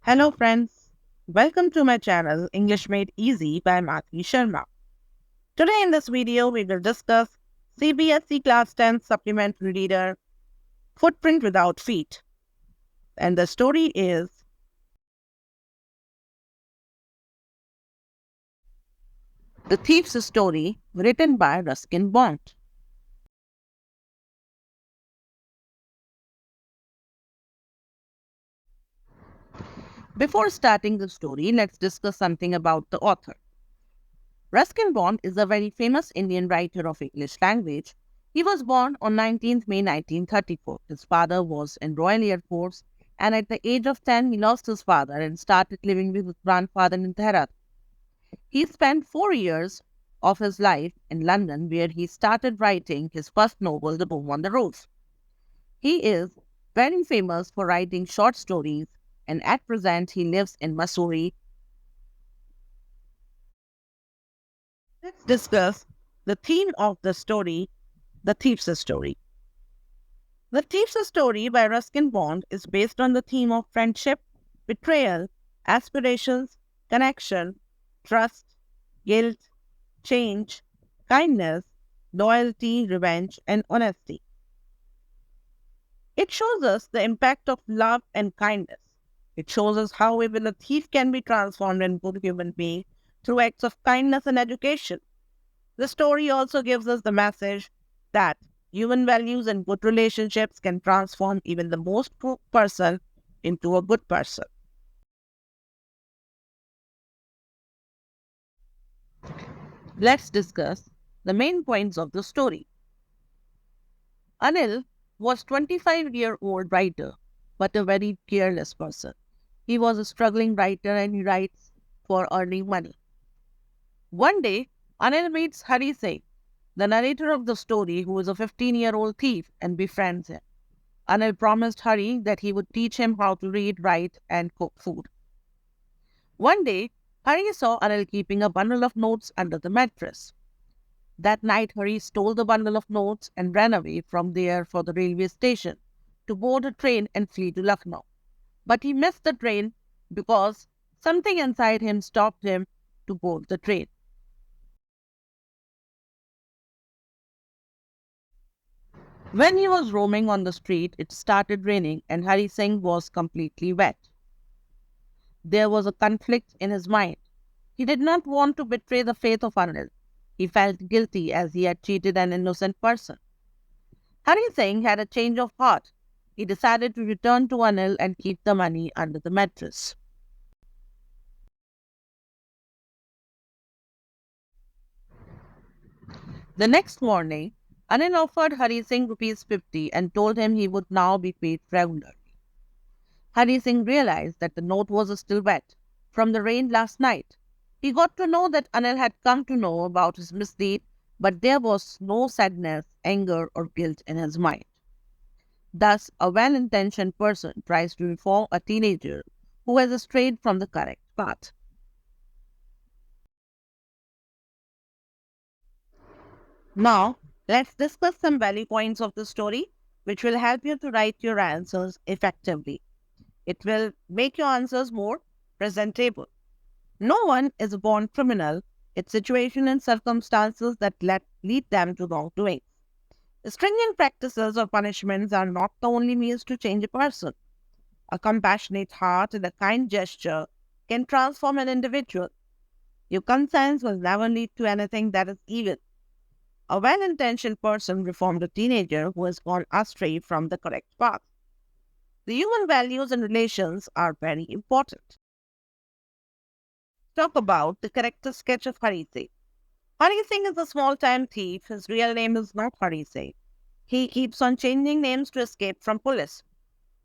Hello friends, welcome to my channel English Made Easy by Matthew Sharma. Today in this video we will discuss CBSE Class 10 Supplementary Reader Footprint Without Feet, and the story is The Thief's Story, written by Ruskin Bond. Before starting the story, let's discuss something about the author. Ruskin Bond is a very famous Indian writer of English language. He was born on 19th May 1934. His father was in Royal Air Force, and at the age of 10 he lost his father and started living with his grandfather in Tehran. He spent 4 years of his life in London, where he started writing his first novel, The Boom on the Roof. He is very famous for writing short stories, and at present he lives in Missouri. Let's discuss the theme of the story, The Thief's Story. The Thief's Story by Ruskin Bond is based on the theme of friendship, betrayal, aspirations, connection, trust, guilt, change, kindness, loyalty, revenge, and honesty. It shows us the impact of love and kindness. It shows us how even a thief can be transformed into a good human being through acts of kindness and education. The story also gives us the message that human values and good relationships can transform even the most crooked person into a good person. Let's discuss the main points of the story. Anil was 25-year-old writer, but a very careless person. He was a struggling writer and he writes for earning money. One day, Anil meets Hari Singh, the narrator of the story, who is a 15-year-old thief, and befriends him. Anil promised Hari that he would teach him how to read, write, and cook food. One day, Hari saw Anil keeping a bundle of notes under the mattress. That night, Hari stole the bundle of notes and ran away from there for the railway station to board a train and flee to Lucknow. But he missed the train because something inside him stopped him to board the train. When he was roaming on the street, it started raining and Hari Singh was completely wet. There was a conflict in his mind. He did not want to betray the faith of Anil. He felt guilty as he had cheated an innocent person. Hari Singh had a change of heart. He decided to return to Anil and keep the money under the mattress. The next morning, Anil offered Hari Singh rupees 50 and told him he would now be paid regularly. Hari Singh realized that the note was still wet from the rain last night. He got to know that Anil had come to know about his misdeed, but there was no sadness, anger, or guilt in his mind. Thus, a well-intentioned person tries to reform a teenager who has strayed from the correct path. Now, let's discuss some value points of the story, which will help you to write your answers effectively. It will make your answers more presentable. No one is a born criminal. It's situation and circumstances that lead them to wrongdoing. Stringent practices or punishments are not the only means to change a person. A compassionate heart and a kind gesture can transform an individual. Your conscience will never lead to anything that is evil. A well-intentioned person reformed a teenager who has gone astray from the correct path. The human values and relations are very important. Talk about the character sketch of Hari Singh. Hari Singh is a small-time thief. His real name is not Hari Singh. He keeps on changing names to escape from police.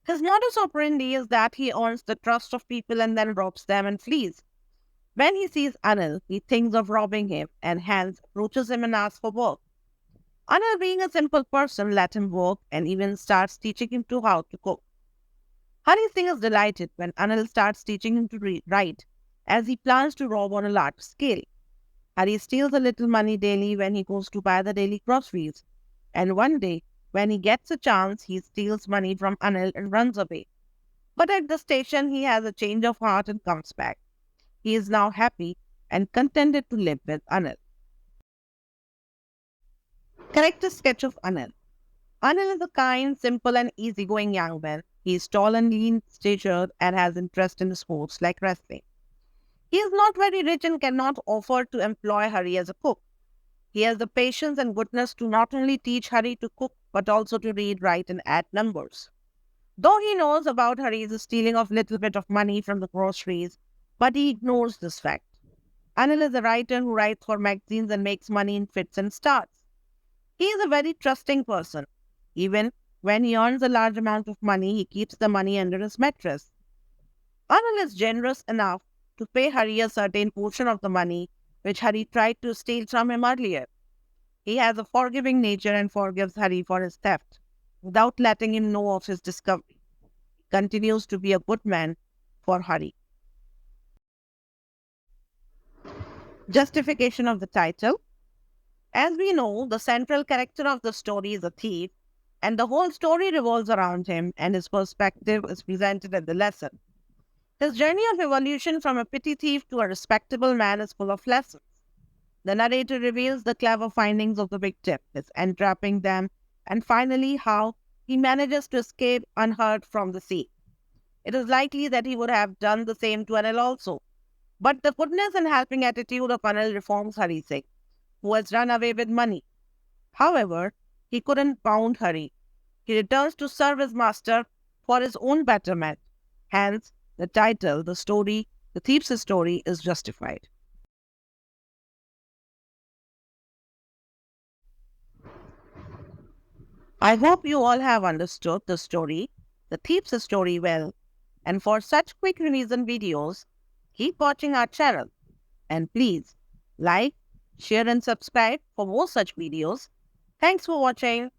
His modus operandi is that he earns the trust of people and then robs them and flees. When he sees Anil, he thinks of robbing him and hence approaches him and asks for work. Anil, being a simple person, let him work and even starts teaching him how to cook. Hari Singh is delighted when Anil starts teaching him to write, as he plans to rob on a large scale. Hari steals a little money daily when he goes to buy the daily groceries, and one day, when he gets a chance, he steals money from Anil and runs away. But at the station, he has a change of heart and comes back. He is now happy and contented to live with Anil. Character sketch of Anil. Anil is a kind, simple, and easygoing young man. He is tall and lean statured and has interest in sports like wrestling. He is not very rich and cannot afford to employ Hari as a cook. He has the patience and goodness to not only teach Hari to cook but also to read, write, and add numbers. Though he knows about Hari's stealing of little bit of money from the groceries, but he ignores this fact. Anil is a writer who writes for magazines and makes money in fits and starts. He is a very trusting person. Even when he earns a large amount of money, he keeps the money under his mattress. Anil is generous enough to pay Hari a certain portion of the money which Hari tried to steal from him earlier. He has a forgiving nature and forgives Hari for his theft without letting him know of his discovery. He continues to be a good man for Hari. Justification of the title. As we know, the central character of the story is a thief, and the whole story revolves around him, and his perspective is presented in the lesson. His journey of evolution from a petty thief to a respectable man is full of lessons. The narrator reveals the clever findings of the victim, his entrapping them, and finally how he manages to escape unhurt from the sea. It is likely that he would have done the same to Anil also. But the goodness and helping attitude of Anil reforms Hari Singh, who has run away with money. However, he couldn't pound Hari. He returns to serve his master for his own betterment. Hence, the title, the story, the thief's story is justified. I hope you all have understood the story, the thief's story well. And for such quick revision videos, keep watching our channel. And please like, share and subscribe for more such videos. Thanks for watching.